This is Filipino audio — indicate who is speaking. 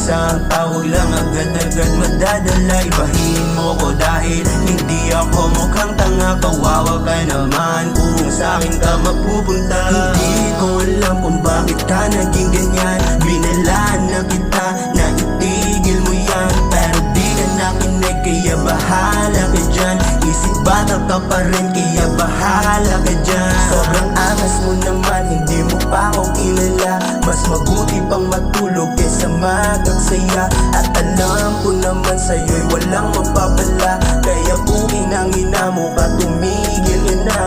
Speaker 1: isang tawag lang agad-agad madadala. Ibahin mo ko dahil hindi ako mukhang tanga. Kawawa ka naman kung sa'kin ka mapupunta. Hindi ko alam kung bakit ka naging ganyan. Binalaan na kita na itigil mo yan, pero di ka nakinig, kaya bahala ka dyan. Isip bata ka pa rin, kaya bahala ka dyan. Sobrang angas mo naman, hindi mo pa ako kilala. Mas mabuti pang matulog kesa magagsaya. At alam ko naman sa'yo'y walang mapapala, kaya kung inangina mo ka, tumigil ka na.